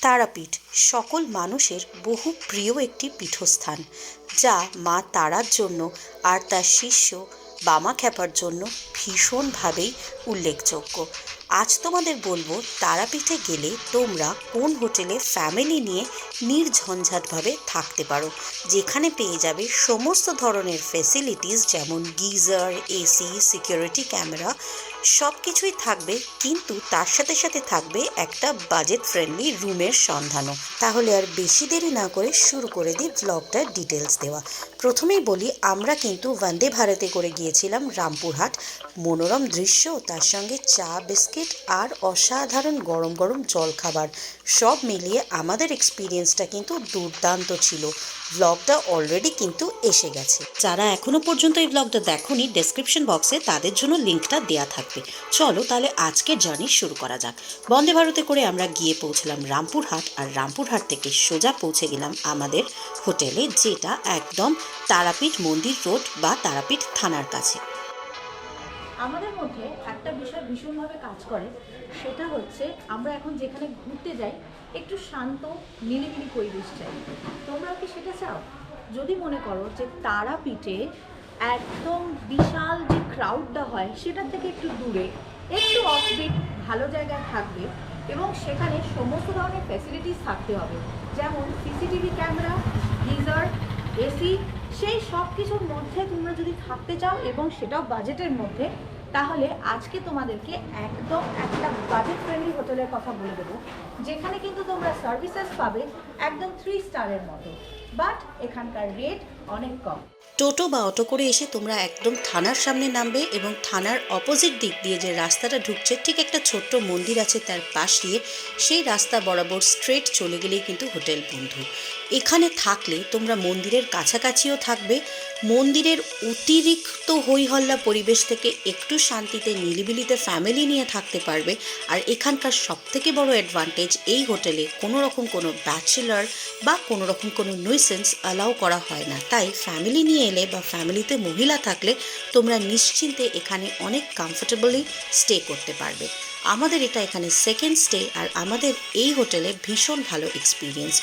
তারাপীঠ সকল মানুষের বহু প্রিয় একটি পীঠস্থান, যা মা তারার জন্য আর তার শিষ্য বামাখ্যাপার জন্য ভীষণভাবেই উল্লেখযোগ্য। আজ তোমাদের বলবো তারাপীঠে গেলে তোমরা কোন হোটেলে ফ্যামিলি নিয়ে নির্ঝঞ্ঝাটভাবে থাকতে পারো, যেখানে পেয়ে যাবে সমস্ত ধরনের ফেসিলিটিস, যেমন গিজার, এসি, সিকিউরিটি ক্যামেরা, সব কিছুই থাকবে, কিন্তু তার সাথে সাথে থাকবে একটা বাজেট ফ্রেন্ডলি রুমের সন্ধানও। তাহলে আর বেশি দেরি না করে শুরু করে দিই ব্লগটার ডিটেলস দেওয়া। প্রথমেই বলি, আমরা কিন্তু বন্দে ভারতে করে গিয়েছিলাম রামপুরহাট। মনোরম দৃশ্য, তার সঙ্গে চা, বিস্কিট আর অসাধারণ গরম গরম জলখাবার, সব মিলিয়ে আমাদের এক্সপিরিয়েন্সটা কিন্তু দুর্দান্ত ছিল। ব্লগটা অলরেডি কিন্তু এসে গেছে। যারা এখনো পর্যন্ত এই ব্লগটা দেখোনি, ডেসক্রিপশন বক্সে তাদের জন্য লিঙ্কটা দেওয়া থাকবে। চলো তাহলে আজকের জার্নি শুরু করা যাক। বন্দে ভারতে করে আমরা গিয়ে পৌঁছলাম রামপুরহাট, আর রামপুরহাট থেকে সোজা পৌঁছে গেলাম আমাদের হোটেলে, যেটা একদম তারাপীঠ মন্দির রোড বা তারাপীঠ থানার কাছে। আমাদের মধ্যে একটা বিষয় ভীষণভাবে কাজ করে, সেটা হচ্ছে আমরা এখন যেখানে ঘুরতে যাই একটু শান্ত নিরিবিলি পরিবেশ চাই। তোমরা কি সেটা চাও? যদি মনে করো যে তারাপীঠে একদম বিশাল যে ক্রাউডটা হয় সেটার থেকে একটু দূরে, একটু অফবিট ভালো জায়গায় থাকবে এবং সেখানে সমস্ত ধরনের ফ্যাসিলিটিস থাকতে হবে, যেমন সিসিটিভি ক্যামেরা, গিজার, এসি, সেই সব কিছুর মধ্যে তোমরা যদি থাকতে চাও এবং সেটাও বাজেটের মধ্যে, তাহলে আজকে তোমাদেরকে একদম একটা বাজেট ফ্রেন্ডলি হোটেলের কথা বলে দেবো, যেখানে কিন্তু তোমরা সার্ভিসেস পাবে একদম 3 স্টারের মতো, বাট এখানকার রেট অনেক কম। টোটো বা অটো করে এসে তোমরা একদম থানার সামনে নামবে এবং থানার অপোজিট দিক দিয়ে যে রাস্তাটা ঢুকছে, ঠিক একটা ছোট্ট মন্দির আছে তার পাশ দিয়ে, সেই রাস্তা বরাবর স্ট্রেট চলে গেলেই কিন্তু হোটেল বন্ধু। এখানে থাকলে তোমরা মন্দিরের কাছাকাছিও থাকবে, মন্দিরের অতিরিক্ত হইহল্লা পরিবেশ থেকে একটু শান্তিতে নিরিবিলিতে ফ্যামিলি নিয়ে থাকতে পারবে। আর এখানকার সবথেকে বড় অ্যাডভান্টেজ, এই হোটেলে কোনো রকম কোনো ব্যাচেলার বা কোনো রকম কোনো নুইসেন্স অ্যালাউ করা হয় না। তাই ফ্যামিলি নিয়ে এলে বা ফ্যামিলিতে মহিলা থাকলে তোমরা নিশ্চিন্তে এখানে অনেক কমফোর্টেবলি স্টে করতে পারবে। আমাদের এটা এখানে সেকেন্ড স্টে, আর আমাদের এই হোটেলে ভীষণ ভালো এক্সপিরিয়েন্স।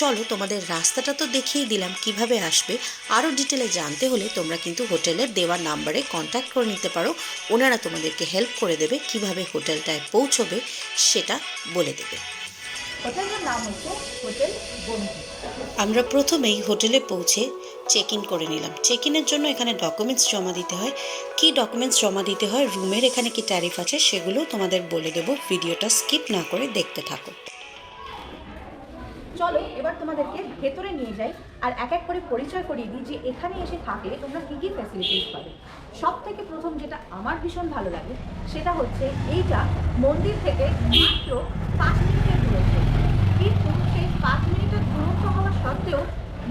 চলো তোমাদের রাস্তাটা তো দেখিয়ে দিলাম, কিভাবে আসবে। আরও ডিটেলে জানতে হলে তোমরা কিন্তু হোটেলের দেওয়া নাম্বারে কন্ট্যাক্ট করে নিতে পারো, ওনারা তোমাদেরকে হেল্প করে দেবে, কিভাবে হোটেলটায় পৌঁছবে সেটা বলে দেবে। হোটেলের নাম হচ্ছে হোটেল বন্ধু। আমরা প্রথমেই হোটেলে পৌঁছে চেক ইন করে নিলাম। চেক ইনের জন্য এখানে ডকুমেন্টস জমা দিতে হয়। কি ডকুমেন্টস জমা দিতে হয়, রুমের এখানে কি ট্যারিফ আছে, সেগুলো তোমাদের বলে দেবো। ভিডিওটা স্কিপ না করে দেখতে থাকো। চলো এবার তোমাদেরকে ভেতরে নিয়ে যাই আর এক এক করে পরিচয় করিয়ে দিই যে এখানে এসে থাকলে তোমরা কী কী ফ্যাসিলিটিস পাবে। সব থেকে প্রথম যেটা আমার ভীষণ ভালো লাগে সেটা হচ্ছে এইটা মন্দির থেকে মাত্র 5 মিনিটের দূরত্ব, কিন্তু সেই 5 মিনিটের দূরত্ব হওয়া সত্ত্বেও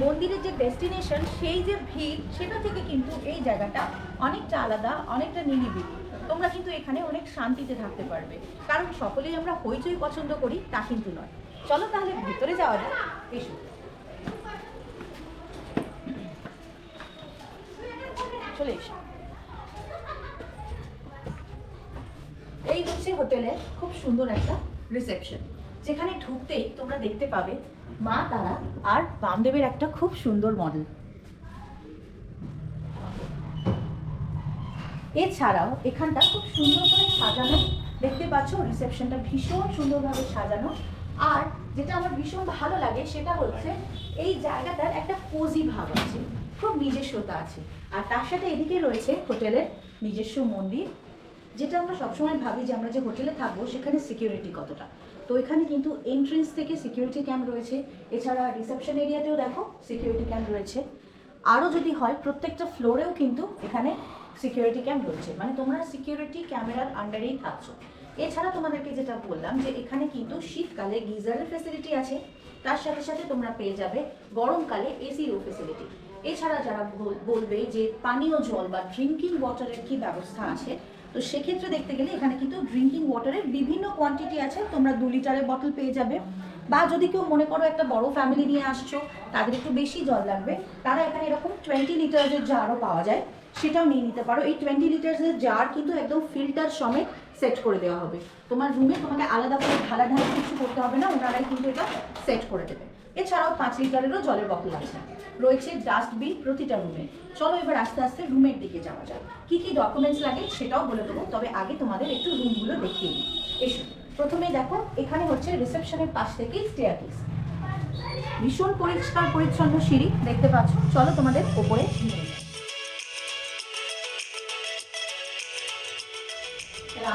মন্দিরের যে ডেস্টিনেশন, সেই যে ভিড়, সেটা থেকে কিন্তু এই জায়গাটা অনেকটা আলাদা, অনেকটা নিরিবিলি। তোমরা কিন্তু এখানে অনেক শান্তিতে থাকতে পারবে, কারণ সকলেই আমরা হইচই পছন্দ করি তা কিন্তু নয়। চলো তাহলে ভিতরে যাওয়া যাক, এসো। চলে এসো। এই হচ্ছে হোটেলের খুব সুন্দর একটা রিসেপশন, যেখানে ঢুকতেই তোমরা দেখতে পাবে মা তারা আর বামদেবের একটা খুব সুন্দর মডেল। এছাড়াও এখানটা খুব সুন্দর করে সাজানো, দেখতে পাচ্ছ রিসেপশনটা ভীষণ সুন্দরভাবে সাজানো। আর যেটা আমার ভীষণ ভালো লাগে সেটা হচ্ছে এই জায়গাটার একটা কোজি ভাব আছে, খুব নিজস্বতা আছে। আর তার সাথে এদিকে রয়েছে হোটেলের নিজস্ব মন্দির, যেটা আমরা সবসময় ভাবি যে আমরা যে হোটেলে থাকবো সেখানে সিকিউরিটি কতটা। তো এখানে কিন্তু এন্ট্রেন্স থেকে সিকিউরিটি ক্যাম্প রয়েছে, এছাড়া রিসেপশন এরিয়াতেও দেখো সিকিউরিটি ক্যাম্প রয়েছে। আরও যদি হয় প্রত্যেকটা ফ্লোরেও কিন্তু এখানে সিকিউরিটি ক্যাম্প রয়েছে, মানে তোমরা সিকিউরিটি ক্যামেরার আন্ডারেই থাকছো। এছাড়া তোমাদেরকে যেটা বললাম যে এখানে কিন্তু শীতকালে গিজারের ফেসিলিটি আছে, তার সাথে সাথে তোমরা পেয়ে যাবে গরমকালে এসিরও ফেসিলিটি। এছাড়া যারা বলবে যে পানীয় জল বা ড্রিঙ্কিং ওয়াটারের কি ব্যবস্থা আছে, তো সেক্ষেত্রে দেখতে গেলে এখানে কিন্তু ড্রিঙ্কিং ওয়াটারের বিভিন্ন কোয়ান্টিটি আছে। তোমরা 2 লিটারের বটল পেয়ে যাবে, বা যদি কেউ মনে করো একটা বড় ফ্যামিলি নিয়ে আসছো, তাদের একটু বেশি জল লাগবে, তারা এখানে এরকম 20 লিটারের জারও পাওয়া যায়, সেটাও নিয়ে নিতে পারো। এই 20 লিটার্সের জার কিন্তু একদম ফিল্টার সমেত সেট করে দেওয়া হবে তোমার রুমে, তোমাকে আলাদা করে ঢালাঢালি কিছু করতে হবে না, ওনারাই কিন্তু এটা সেট করে দেবে। এছাড়াও 5 লিটারেরও জলের বোতল আছে, রয়েছে ডাস্টবিন প্রতিটা রুমে। চলো এবার আস্তে আস্তে রুমের দিকে যাওয়া যাক, কী কী ডকুমেন্টস লাগে সেটাও বলে দেবো, তবে আগে তোমাদের একটু রুমগুলো দেখিয়ে দিই। এসো, প্রথমে দেখো এখানে হচ্ছে রিসেপশনের পাশ থেকে স্টেয়ারকেস, ভীষণ পরিষ্কার পরিচ্ছন্ন সিঁড়ি দেখতে পাচ্ছ। চলো তোমাদের ওপরে নিয়ে যাই।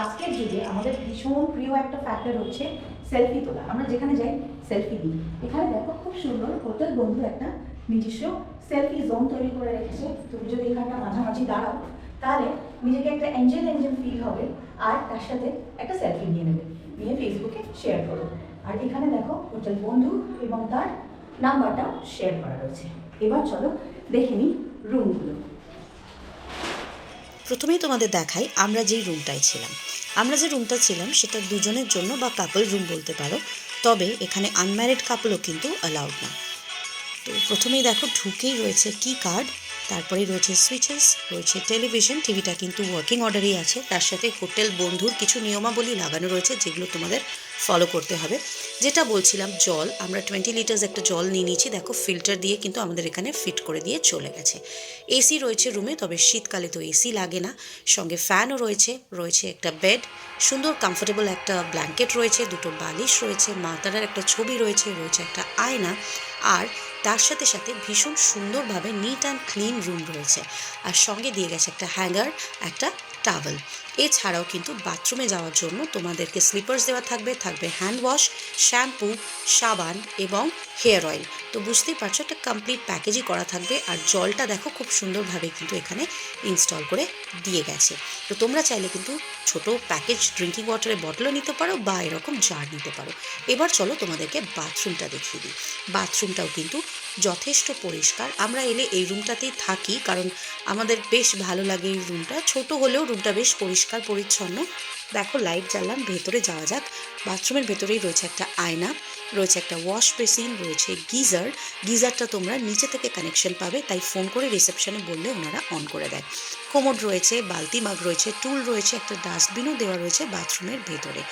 আজকের যুগে আমাদের ভীষণ প্রিয় একটা ফ্যাক্টর হচ্ছে সেলফি তোলা। আমরা যেখানে যাই সেলফি দিই। এখানে দেখো খুব সুন্দর হোটেল বন্ধু একটা নিজস্ব সেলফি জোন তৈরি করে রেখেছে। তুমি যদি এখানটা মাঝামাঝি দাঁড়াও তাহলে নিজেকে একটা এঞ্জেল ফিল হবে, আর তার সাথে একটা সেলফি নিয়ে নেবে, নিয়ে ফেসবুকে শেয়ার করো। আর এখানে দেখো হোটেল বন্ধু এবং তার নাম্বারটাও শেয়ার করা রয়েছে। এবার চলো দেখে নিই রুমগুলো। প্রথমেই তোমাদের দেখাই আমরা যেই রুমটায় ছিলাম। আমরা যে রুমটা ছিলাম সেটা দুজনের জন্য বা কাপল রুম বলতে পারো, তবে এখানে আনম্যারিড কাপলও কিন্তু অ্যালাউড না। তো প্রথমেই দেখো ঢুকেই রয়েছে কি কার্ড, তারপরে রয়েছে সুইচেস, রয়েছে টেলিভিশন, টিভিটা কিন্তু ওয়ার্কিং অর্ডারেই আছে। তার সাথে হোটেল বন্ধুর কিছু নিয়মাবলী লাগানো রয়েছে যেগুলো তোমাদের ফলো করতে হবে। যেটা বলছিলাম জল, আমরা 20 লিটার্স একটা জল নিয়ে নিয়েছি, দেখো ফিল্টার দিয়ে কিন্তু আমাদের এখানে ফিট করে দিয়ে চলে গেছে। এসি রয়েছে রুমে, তবে শীতকালে তো এসি লাগে না। সঙ্গে ফ্যানও রয়েছে, রয়েছে একটা বেড, সুন্দর কমফোর্টেবল একটা ব্ল্যাঙ্কেট রয়েছে, দুটো বালিশ রয়েছে, মা তারার একটা ছবি রয়েছে, রয়েছে একটা আয়না, আর তার সাথে সাথে ভীষণ সুন্দরভাবে নিট অ্যান্ড ক্লিন রুম রয়েছে। আর সঙ্গে দিয়ে গেছে একটা হ্যাঙ্গার, একটা টাওয়েল। এছাড়াও কিন্তু বাথরুমে যাওয়ার জন্য তোমাদেরকে স্লিপার্স দেওয়া থাকবে, থাকবে হ্যান্ড ওয়াশ, শ্যাম্পু, সাবান এবং হেয়ার অয়েল। তো বুঝতেই পারছো একটা কমপ্লিট প্যাকেজই করা থাকবে। আর জলটা দেখো খুব সুন্দরভাবে কিন্তু এখানে ইনস্টল করে দিয়ে গেছে। তো তোমরা চাইলে কিন্তু ছোট প্যাকেজ ড্রিঙ্কিং ওয়াটারের বটলও নিতে পারো বা এরকম জার নিতে পারো। এবার চলো তোমাদেরকে বাথরুমটা দেখিয়ে দিই। বাথরুমটাও কিন্তু যথেষ্ট পরিষ্কার। আমরা এলে এই রুমটাতেই থাকি কারণ আমাদের বেশ ভালো লাগে এই রুমটা, ছোট হলেও রুমটা বেশ পরিষ্কার পরিচ্ছন্ন। দেখো লাইট জ্বাললাম, ভেতরে যাওয়া যাক। বাথরুমের ভেতরেই রয়েছে একটা আয়না, রয়েছে একটা ওয়াশ বেসিন, রয়েছে গিজার। গিজারটা তোমরা নিচে থেকে কানেকশন পাবে, তাই ফোন করে রিসেপশনে বললে ওনারা অন করে দেয়। কোমোড রয়েছে, বালতি মাগ রয়েছে, টুল রয়েছে, একটা ডাস্টবিনও দেওয়া রয়েছে বাথরুমের ভেতরে।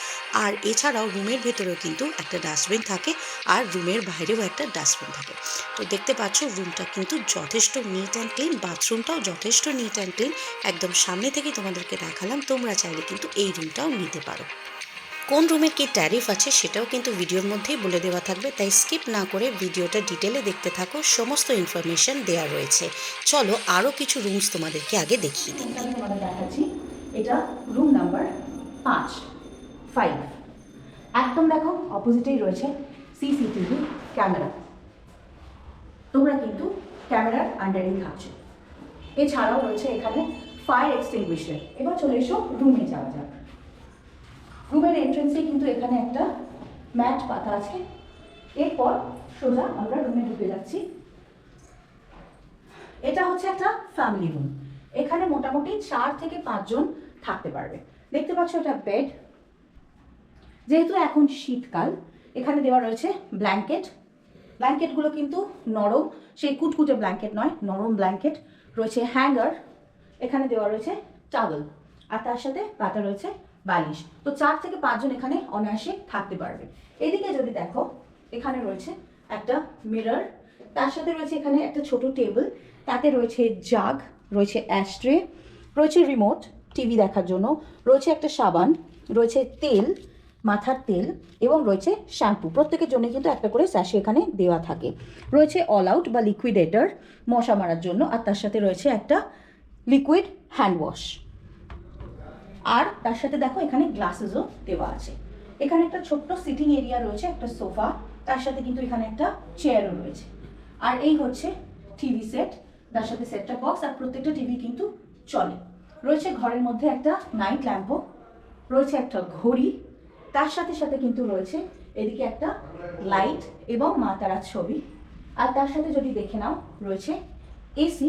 আর এছাড়াও রুমের ভেতরেও কিন্তু একটা ডাস্টবিন থাকে, আর রুমের বাইরেও একটা ডাস্টবিন থাকে। তো দেখতে পাচ্ছ রুমটা কিন্তু যথেষ্ট নিট অ্যান্ড ক্লিন, বাথরুমটাও যথেষ্ট নিট অ্যান্ড ক্লিন। একদম সামনে থেকেই তোমাদেরকে দেখালাম, তোমরা চাইলে কিন্তু এই রুমটাও নিতে পারো। কোন রুমের কী ট্যারিফ আছে সেটাও কিন্তু ভিডিওর মধ্যেই বলে দেওয়া থাকবে, তাই স্কিপ না করে ভিডিওটা ডিটেলে দেখতে থাকো, সমস্ত ইনফরমেশন দেওয়া রয়েছে। চলো আরও কিছু রুমস তোমাদেরকে আগে দেখিয়ে দিই। তোমাদের দেখাচ্ছি, এটা রুম নাম্বার 5। একদম দেখো অপোজিটেই রয়েছে সিসিটিভি ক্যামেরা, তোমরা কিন্তু ক্যামেরার আন্ডারেই থাকছো। এছাড়াও রয়েছে এখানে ফায়ার এক্সটিংগুইশার। এবার চলে এসো রুমে যাওয়া যাক। রুমের এন্ট্রেন্সে কিন্তু এখানে একটা ম্যাট পাতা আছে। এরপর সোজা আমরা রুমে ঢুকে যাচ্ছি। এটা হচ্ছে একটা ফ্যামিলি রুম, এখানে মোটামুটি 4 থেকে 5 জন থাকতে পারবে। দেখতে পাচ্ছ এটা বেড, যেহেতু এখন শীতকাল এখানে দেওয়া রয়েছে ব্ল্যাঙ্কেট। ব্ল্যাঙ্কেটগুলো কিন্তু নরম, সেই কুটকুটে ব্ল্যাঙ্কেট নয়, নরম ব্ল্যাঙ্কেট। রয়েছে হ্যাঙ্গার, এখানে দেওয়া রয়েছে টাওয়েল, আর তার সাথে পাতা রয়েছে বালিশ। তো 4 থেকে 5 জন এখানে অনায়াসে থাকতে পারবে। এদিকে যদি দেখো এখানে রয়েছে একটা মিরর, তার সাথে রয়েছে এখানে একটা ছোট টেবিল, তাতে রয়েছে জাগ, রয়েছে অ্যাশট্রে, রয়েছে রিমোট টিভি দেখার জন্য, রয়েছে একটা সাবান, রয়েছে তেল, মাথার তেল এবং রয়েছে শ্যাম্পু। প্রত্যেকের জন্য কিন্তু একটা করে স্যাশে এখানে দেওয়া থাকে। রয়েছে অল আউট বা লিকুইডেটর মশা মারার জন্য, আর তার সাথে রয়েছে একটা লিকুইড হ্যান্ড ওয়াশ। আর তার সাথে দেখো এখানে গ্লাসেসও দেওয়া আছে। এখানে একটা ছোট্ট সিটিং এরিয়া রয়েছে, একটা সোফা, তার সাথে কিন্তু এখানে একটা চেয়ারও রয়েছে। আর এই হচ্ছে টিভি সেট, তার সাথে সেট টপ বক্স, আর প্রত্যেকটা টিভি কিন্তু চলে। রয়েছে ঘরের মধ্যে একটা নাইট ল্যাম্পও, রয়েছে একটা ঘড়ি, তার সাথে সাথে কিন্তু রয়েছে এদিকে একটা লাইট এবং মা তারার ছবি। আর তার সাথে যদি দেখে নাও রয়েছে এসি,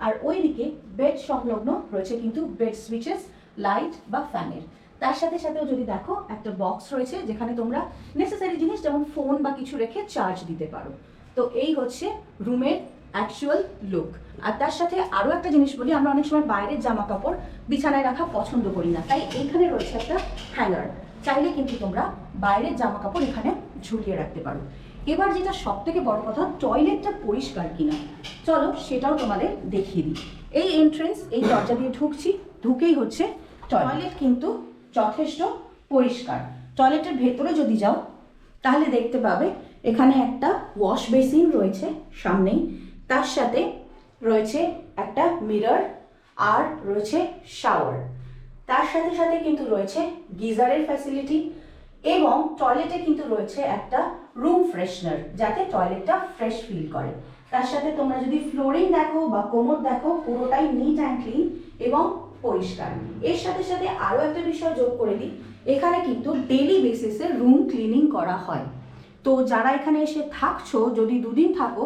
আর ওইদিকে বেড সংলগ্ন রয়েছে কিন্তু বেড সুইচেস, লাইট বা ফ্যানের। তার সাথে সাথেও যদি দেখো একটা বক্স রয়েছে যেখানে তোমরা নেসেসারি জিনিস যেমন ফোন বা কিছু রেখে চার্জ দিতে পারো। তো এই হচ্ছে রুমের অ্যাকচুয়াল লুক। আর তার সাথে আরও একটা জিনিস বলি, আমরা অনেক সময় বাইরের জামা কাপড় বিছানায় রাখা পছন্দ করি না, তাই এইখানে রয়েছে একটা হ্যাঙ্গার। চাইলে কিন্তু তোমরা বাইরের জামা কাপড় এখানে ঝুলিয়ে রাখতে পারো। এবার যেটা সব থেকে বড় কথা, টয়লেটটা পরিষ্কার কিনা, চলো সেটাও তোমাদের দেখিয়ে দিই। এই এন্ট্রেন্স, এই দরজা দিয়ে ঢুকছি, ঢুকেই হচ্ছে টয়লেট, কিন্তু যথেষ্ট পরিষ্কার। টয়লেটের ভেতরে যদি যাও তাহলে দেখতে পাবে এখানে একটা ওয়াশ বেসিন রয়েছে সামনেই, তার সাথে রয়েছে একটা মিরর, আর রয়েছে শাওয়ার। তার সাথে সাথে কিন্তু রয়েছে গিজারের ফ্যাসিলিটি, এবং টয়লেটে কিন্তু রয়েছে একটা রুম ফ্রেশনার, যাতে টয়লেটটা ফ্রেশ ফিল করে। তার সাথে তোমরা যদি ফ্লোরিং দেখো বা কোমর দেখো, পুরোটাই নিট অ্যান্ড ক্লিন এবং পরিষ্কার। এর সাথে সাথে আরও একটা বিষয় যোগ করে দিই, এখানে কিন্তু ডেইলি বেসিসে রুম ক্লিনিং করা হয়। তো যারা এখানে এসে থাকছো, যদি দুদিন থাকো,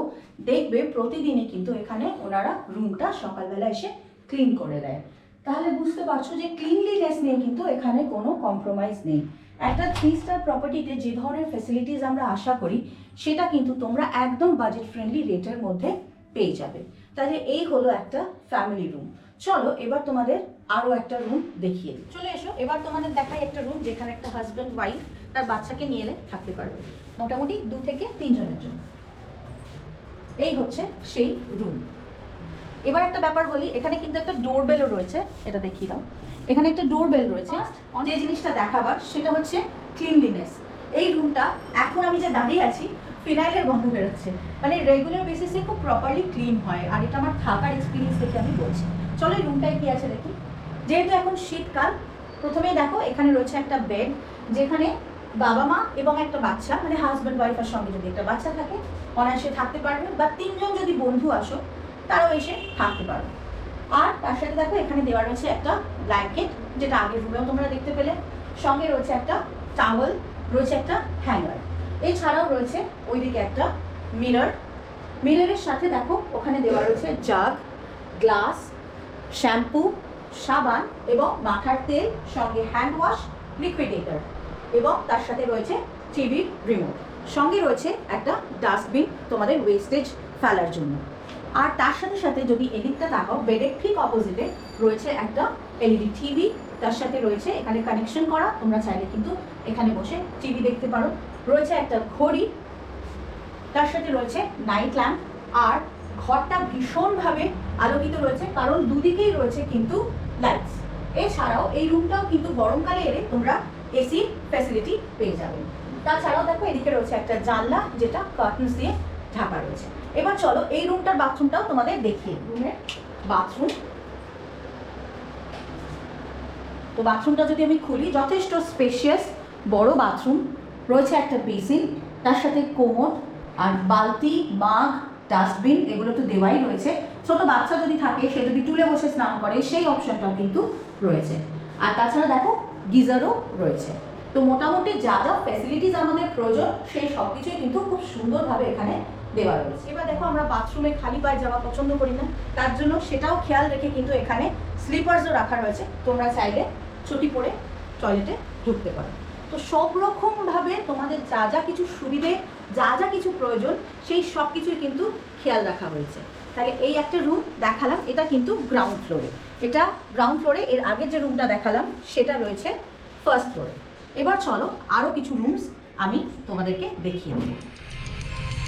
দেখবে প্রতিদিনই কিন্তু এখানে ওনারা রুমটা সকালবেলা এসে ক্লিন করে দেয়। তাহলে বুঝতে পারছো যে ক্লিনলিনেস নিয়ে কিন্তু এখানে কোনো কম্প্রোমাইজ নেই। একটা 3 স্টার প্রপার্টিতে যে ধরনের ফ্যাসিলিটিস আমরা আশা করি, সেটা কিন্তু তোমরা একদম বাজেট ফ্রেন্ডলি রেটের মধ্যে পেয়ে যাবে। তাহলে এই হলো একটা ফ্যামিলি রুম। চলো এবার তোমাদের আরও একটা রুম দেখিয়ে দিই। চলে এসো, এবার তোমাদের দেখাই একটা রুম যেখানে একটা হাজব্যান্ড ওয়াইফ তার বাচ্চাকে নিয়ে এলে থাকতে পারবে, মোটামুটি 2 থেকে 3 জনের জন্য। এই হচ্ছে সেই রুম। এবার একটা ব্যাপার বলি, এখানে কিন্তু একটা ডোরবেলও রয়েছে, এটা দেখিয়ে দাও। এখানে একটা ডোরবেল রয়েছে। যে জিনিসটা দেখাবার সেটা হচ্ছে ক্লিনলিনেস। এই রুমটা এখন আমি যে দাঁড়িয়ে আছি, ফিনাইলের গন্ধ বেরোচ্ছে, মানে রেগুলার বেসিসে খুব প্রপারলি ক্লিন হয়। আর এটা আমার থাকার এক্সপিরিয়েন্স দেখে আমি বলছি। চলো এই রুমটায় কি আছে দেখি। যেহেতু এখন শীতকাল, প্রথমেই দেখো এখানে রয়েছে একটা বেড, যেখানে বাবা মা এবং একটা বাচ্চা, মানে হাজব্যান্ড ওয়াইফের সঙ্গে যদি একটা বাচ্চা থাকে অনায়াসে থাকতে পারবে, বা 3 জন যদি বন্ধু আসো তারাও এসে থাকতে পারবে। আর তার সাথে দেখো এখানে দেওয়া রয়েছে একটা ব্ল্যাঙ্কেট, যেটা আগের রুমেও তোমরা দেখতে পেলে। সঙ্গে রয়েছে একটা টাওয়েল, রয়েছে একটা হ্যাঙ্গার। এছাড়াও রয়েছে ওইদিকে একটা মিরর। মিররের সাথে দেখো ওখানে দেওয়া রয়েছে জাগ, গ্লাস, শ্যাম্পু, সাবান এবং মাথার তেল, সঙ্গে হ্যান্ড ওয়াশ, লিকুইডেটর, এবং তার সাথে রয়েছে টিভির রিমোট। সঙ্গে রয়েছে একটা ডাস্টবিন তোমাদের ওয়েস্টেজ ফেলার জন্য। আর তার সাথে সাথে যদি এদিকটা তাকাও, বেডের ঠিক অপোজিটে রয়েছে একটা এলইডি টিভি, তার সাথে রয়েছে এখানে কানেকশন করা, তোমরা চাইলে কিন্তু এখানে বসে টিভি দেখতে পারো। রয়েছে একটা ঘড়ি, তার সাথে রয়েছে নাইট ল্যাম্প। আর ঘরটা ভীষণভাবে আলোকিত রয়েছে, কারণ দুদিকেই রয়েছে কিন্তু লাইটস। এছাড়াও এই রুমটাও কিন্তু গরমকালে এলে তোমরা এসি ফ্যাসিলিটি পেয়ে যাবে। তাছাড়াও দেখো এদিকে রয়েছে একটা জানলা, যেটা কার্টেন্স দিয়ে ঢাকা রয়েছে। এবার চলো এই রুমটার বাথরুমটাও তোমাদের দেখিয়ে। রুমের বাথরুম, তো বাথরুমটা যদি আমি খুলি, যথেষ্ট স্পেশিয়াস বড় বাথরুম। রয়েছে একটা বেসিন, তার সাথে কোমোড, আর বালতি, মাগ, ডাস্টবিন, এগুলো তো দেওয়াই রয়েছে। ছোট বাচ্চা যদি থাকে, সে যদি টুলে বসে স্নান করে, সেই অপশনটাও কিন্তু রয়েছে। আর তাছাড়া দেখো গিজারও রয়েছে। তো মোটামুটি যা যা ফ্যাসিলিটিস আমাদের প্রয়োজন, সেই সব কিছুই কিন্তু খুব সুন্দরভাবে এখানে দেওয়া রয়েছে। এবার দেখো আমরা বাথরুমে খালি পায়ে যাওয়া পছন্দ করি না, তার জন্য সেটাও খেয়াল রেখে কিন্তু এখানে স্লিপার্সও রাখা রয়েছে, তোমরা চাইলে চটি পরে টয়লেটে ঢুকতে পারো। তো সব রকমভাবে তোমাদের যা যা কিছু সুবিধে, যা যা কিছু প্রয়োজন, সেই সব কিছুই কিন্তু খেয়াল রাখা হয়েছে। তাহলে এই একটা রুম দেখালাম, এটা কিন্তু গ্রাউন্ড ফ্লোরে। এটা গ্রাউন্ড ফ্লোরে, এর আগের যে রুমটা দেখালাম সেটা রয়েছে ফার্স্ট ফ্লোরে। এবার চলো আরও কিছু রুমস আমি তোমাদেরকে দেখিয়ে দেবো।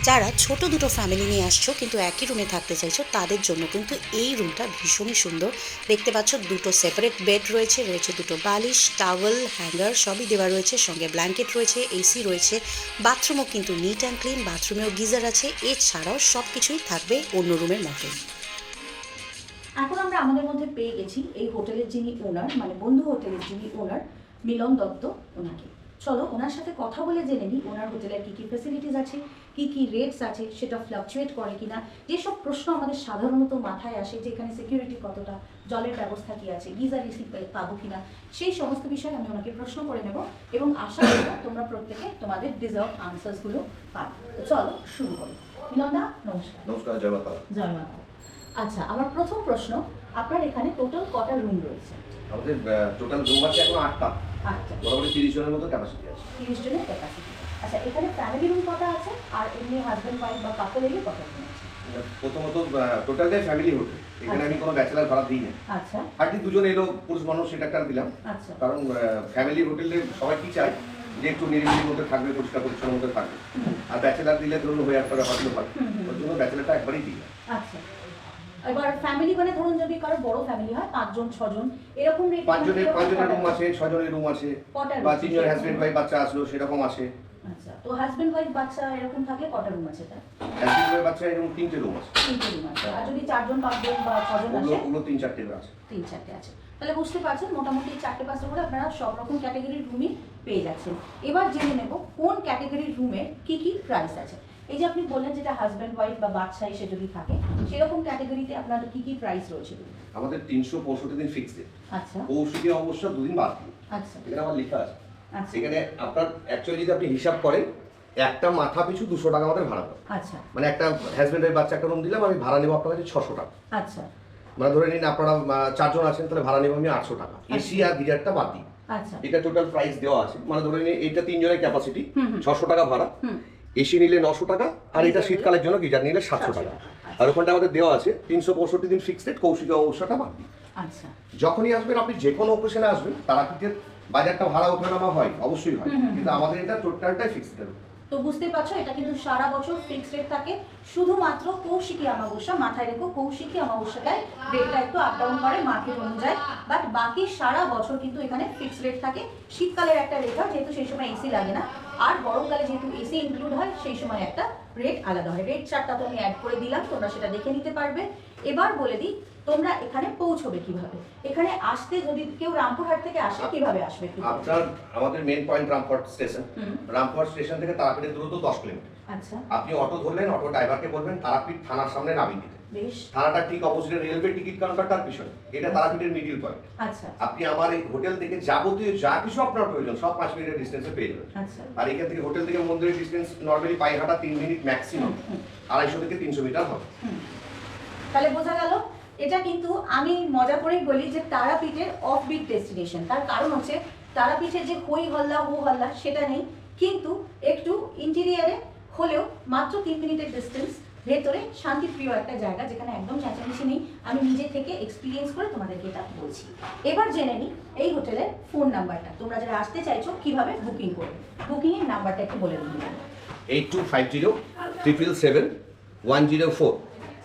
যারা ছোট দুটো ফ্যামিলি নিয়ে আসছো কিন্তু একই রুমে থাকতে চাইছো, তাদের জন্য কিন্তু এই রুমটা ভীষণই সুন্দর। দেখতে পাচ্ছ দুটো সেপারেট বেড রয়েছে, রয়েছে দুটো বালিশ, টাওয়েল, হ্যাঙ্গার সবই দেওয়া রয়েছে, সঙ্গে ব্ল্যাঙ্কেট রয়েছে, এসি রয়েছে। বাথরুমও কিন্তু নিট অ্যান্ড ক্লিন, বাথরুমেও গিজার আছে। এছাড়াও সব কিছুই থাকবে অন্য রুমের মতোই। এখন আমরা আমাদের মধ্যে পেয়ে গেছি এই হোটেলের যিনি ওনার, মানে বন্ধু হোটেলের যিনি ওনার, মিলন দত্ত, ওনাকে। চলো ওনার সাথে কথা বলে জেনে নিই ওনার হোটেলের কী কী ফ্যাসিলিটিস আছে, কী কী রেটস আছে, সেটা ফ্লাকচুয়েট করে কিনা। যেসব প্রশ্ন আমাদের সাধারণত মাথায় আসে, যে এখানে সিকিউরিটি কতটা, জলের ব্যবস্থা কী আছে, গিজার এসি পাবো কিনা, সেই সমস্ত বিষয়ে আমি ওনাকে প্রশ্ন করে নেব, এবং আশা করব তোমরা প্রত্যেকে তোমাদের ডিজার্ভ আনসার্সগুলো পাবে। তো চলো শুরু করি। মিলনদা নমস্কার। নমস্কার, জয় মাতা। জয় মাতা। আচ্ছা, আমার প্রথম প্রশ্ন, আপনার এখানে টোটাল কটা রুম রয়েছে? আমাদের টোটাল রুম আছে এখন 8টা। আচ্ছা, মোটামুটি 30 জনের মতো ক্যাপাসিটি আছে। 30 জনের ক্যাপাসিটি। আচ্ছা, এখানে ফ্যামিলি রুম কটা আছে, আর এমনি হাজব্যান্ড ওয়াইফ বা কাপল এলে কটা রুম আছে? প্রথমত টোটালটাই ফ্যামিলি হোটেল, এখানে আমি কোনো ব্যাচেলার ভাড়া দিই না। আচ্ছা হার্ডলি দুজন এলো পুরুষ মানুষ, সেটা একটা দিলাম। আচ্ছা কারণ ফ্যামিলি হোটেলে সবাই কি চায় যে একটু নিরিবিলির মধ্যে থাকবে, পরিষ্কার পরিচ্ছন্ন মধ্যে থাকবে। আর ব্যাচেলার দিলে ধরুন হয়ে একটা ব্যাপার হয়, ওর জন্য ব্যাচেলারটা একবারই দিই না। আচ্ছা এবার ফ্যামিলি মানে ধরুন যদি কারো বড় ফ্যামিলি হয় 5 জন 6 জন এরকম রেট, 5 জনের রুম আছে, 6 জনের রুম আছে, বা 3 জন হাজবেন্ড ওয়াইফ বাচ্চা আসলো সেরকম আছে। আচ্ছা তো হাজবেন্ড ওয়াইফ বাচ্চা এরকম থাকলে কটা রুম আছে তার? হাজবেন্ড ওয়াইফ বাচ্চা এরকম 3টে রুম আছে। 3টে রুম আছে। আর যদি 4 জন 5 জন বা 6 জন আসে ওগুলো 3-4টে আছে। 3-4টে আছে। তাহলে বুঝতে পারছেন মোটামুটি 4-5টা করে আপনারা সব রকম ক্যাটাগরির রুমই পেয়ে যাচ্ছেন। এবার জেনে নেব কোন ক্যাটাগরির রুমের কি কি প্রাইস আছে। এই যে আপনি বললেন যেটা হাজবেন্ড ওয়াইফ বা বাচ্চা এসে যদি থাকে সেরকম ক্যাটাগরিতে আপনার কি কি প্রাইস রয়েছে? আমাদের 365 দিন ফিক্সড। আচ্ছা কৌশিকী অবশ্য 2 দিন বাদ দিয়ে। আচ্ছা এখানে আমার লেখা আছে। আচ্ছা এখানে আপনার অ্যাকচুয়ালি যদি আপনি হিসাব করেন একটা মাথা পিছু 200 টাকা আমাদের ভাড়া পড়ে। আচ্ছা মানে একটা হাজবেন্ডের বাচ্চা একটা রুম দিলাম, আমি ভাড়া নেবো আপনার কাছে 600 টাকা। আচ্ছা মানে ধরে নিন আপনারা 4 জন আছেন, তাহলে ভাড়া নেবো আমি 800 টাকা, এসি আর গিজারটা বাদ দিই। আচ্ছা এটা টোটাল প্রাইস দেওয়া আছে। মানে ধরে নিন এইটা 3 জনের ক্যাপাসিটি, 600 টাকা ভাড়া, হুম এসি নিলে 900 টাকা, আর এটা শীতকালের জন্য গিজার নিলে 700 টাকা। আর ওখানটা আমাদের দেওয়া আছে 365 দিন ফিক্সড, কৌশিকী অবস্থাটা বাদ দিই। আচ্ছা যখনই আসবেন আপনি যে কোনো অকেশনে আসবেন, তারাপীঠের বাজারটা ভাড়া ওঠানামা হয়, অবশ্যই হয়, কিন্তু আমাদের এটা টোটালটাই ফিক্সড। তো বুঝতে পারছো এটা কিন্তু সারা বছর ফিক্সড রেট থাকে, শুধুমাত্র কৌশিকী অমাবস্যা মাথায় রেখো, কৌশিকী অমাবস্যাটায় রেটটা একটু আপ ডাউন করে মার্কেট অনুযায়ী, বাট বাকি সারা বছর কিন্তু এখানে ফিক্সড রেট থাকে। শীতকালের একটা রেট হয় যেহেতু সেই সময় এসি লাগে না, আর গরমকালে যেহেতু এসি ইনক্লুড হয় সেই সময় একটা রেট আলাদা হয়। রেট চার্টটা তো আমি অ্যাড করে দিলাম, তোমরা সেটা দেখে নিতে পারবে। এবার বলে দিই তোমরা এখানে পৌঁছবে কিভাবে। এখানে আসতে যদি কেউ রামপুরহাট থেকে আসে কিভাবে আসবে একটু বলো। আপনার আমাদের main point Rampurhat station. Rampurhat station থেকে তারাপীঠের দূরত্ব 10 কিলোমিটার। আচ্ছা আপনি অটো ধরলেন, অটো ড্রাইভারকে বলবেন তারাপীঠ থানার সামনে নামিয়ে দিতে। বেশ থানাটা ঠিক অপোজিটে রেলওয়ে টিকিট কাউন্টারটার পিছনে, এটা তারাপীঠের মিডিল পয়েন্ট। আচ্ছা আপনি আমার এই হোটেল থেকে যাবতীয় যা কিছু আপনার প্রয়োজন সব 5 মিনিটের ডিস্টেন্সে পেয়ে যাবেন। আচ্ছা আর এখান থেকে হোটেল থেকে মন্দিরের ডিস্টেন্স নর্মালি পায়ে হাঁটা 3 মিনিট ম্যাক্সিমাম, 250 থেকে 300 মিটার হবে। তাহলে বোঝা গেল এটা কিন্তু আমি মজা করেই বলি যে তারাপীঠের অফ বিট ডেস্টিনেশন। তার কারণ হচ্ছে তারাপীঠের যে হই হল্লা হো হল্লা সেটা নেই, কিন্তু একটু ইন্টেরিয়ারে হলেও মাত্র 3 মিনিটের ডিস্টেন্স, ভেতরে শান্তিপ্রিয় একটা জায়গা যেখানে একদম চেঁচামেচি নেই। আমি নিজে থেকে এক্সপিরিয়েন্স করে তোমাদেরকে এটা বলছি। এবার জেনে নিই এই হোটেলের ফোন নাম্বারটা, তোমরা যারা আসতে চাইছো কিভাবে বুকিং করবে। বুকিংয়ের নাম্বারটা একটু বলে দিন। 8250-777-104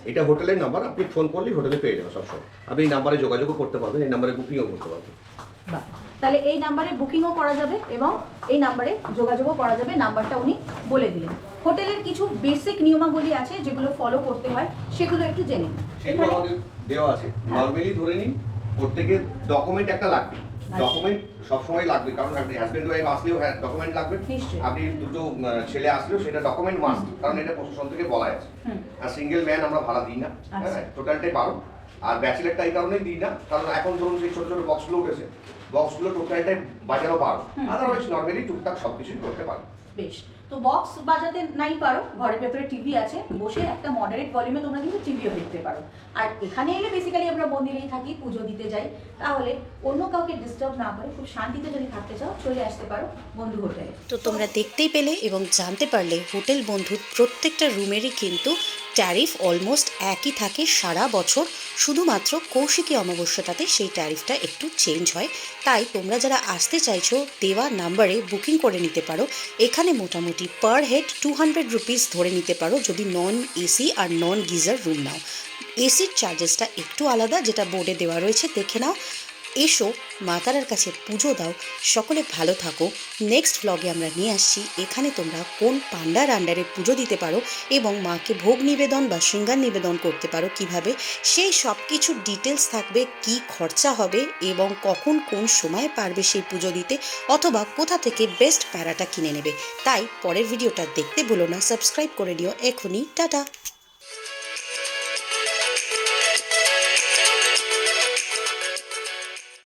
এটা হোটেলের নাম্বার। আপনি ফোন করলেই হোটেলে পেয়ে যাবেন সবসময়। আপনি এই নাম্বারে যোগাযোগও করতে পারবেন, এই নাম্বারে বুকিংও করতে পারবেন। বাহ, তাহলে এই নাম্বারে বুকিংও করা যাবে এবং এই নাম্বারে যোগাযোগও করা যাবে। নাম্বারটা উনি বলে দিলেন। হোটেলের কিছু বেসিক নিয়মাবলী আছে যেগুলো ফলো করতে হয়, সেগুলো একটু জেনে নিন। সেগুলো আমাদের দেওয়া আছে। নর্মালি ধরে নিন প্রত্যেকের ডকুমেন্ট একটা লাগবে, ডকুমেন্ট সবসময় লাগবে, কারণ আপনি হাজবেন্ড ওয়াইফ আসলেও ডকুমেন্ট লাগবে, আপনি দুটো ছেলে আসলেও সেটা ডকুমেন্ট মাস্ট, কারণ এটা প্রশাসন থেকে বলা আছে। আর সিঙ্গেল ম্যান আমরা ভাড়া দিই না, হ্যাঁ টোটালটাই 12। আর ব্যাচেলারটা এই কারণেই দিই না, কারণ এখন ধরুন সেই ছোট ছোট বক্সগুলো উঠেছে, বক্সগুলো টোটালটাই বাজানো 12, আদারওয়াইজ নর্মালি টুকটাক সব কিছুই করতে পারো। বেশ, তো বক্স বাজাতে নাই পারো, ঘরের ভেতরে টিভি আছে, বসে একটা মডারেট ভলিউমে তোমরা কিন্তু টিভিও দেখতে পারো। আর এখানে এলে বেসিক্যালি আমরা মন্দিরেই থাকি, পুজো দিতে যাই, তাহলে অন্য কাউকে ডিস্টার্ব না করে খুব শান্তিতে যদি থাকতে চাও চলে আসতে পারো বন্ধু হোটেলে। তো তোমরা দেখতেই পেলে এবং জানতে পারলে হোটেল বন্ধুর প্রত্যেকটা রুমেরই কিন্তু ট্যারিফ অলমোস্ট একই থাকে সারা বছর, শুধুমাত্র কৌশিকী অমাবস্যাটাতে সেই ট্যারিফটা একটু চেঞ্জ হয়। তাই তোমরা যারা আসতে চাইছো দেওয়া নাম্বারে বুকিং করে নিতে পারো। এখানে মোটামুটি পার হেড 200 রুপিস ধরে নিতে পারো যদি নন এসি আর নন গিজার রুম নাও। এসির চার্জেসটা একটু আলাদা, যেটা বোর্ডে দেওয়া রয়েছে, দেখে নাও। এসো মা তারার কাছে পুজো দাও, সকলে ভালো থাকো। নেক্সট ব্লগে আমরা নিয়ে আসছি এখানে তোমরা কোন পান্ডার আন্ডারে পুজো দিতে পারো এবং মাকে ভোগ নিবেদন বা শৃঙ্গার নিবেদন করতে পারো কিভাবে, সেই সব কিছুর ডিটেলস থাকবে, কি খরচা হবে এবং কখন কোন সময় পারবে সেই পুজো দিতে, অথবা কোথা থেকে বেস্ট প্যারাটা কিনে নেবে। তাই পরের ভিডিওটা দেখতে ভুলো না, সাবস্ক্রাইব করে নিও এখনই। টাটা।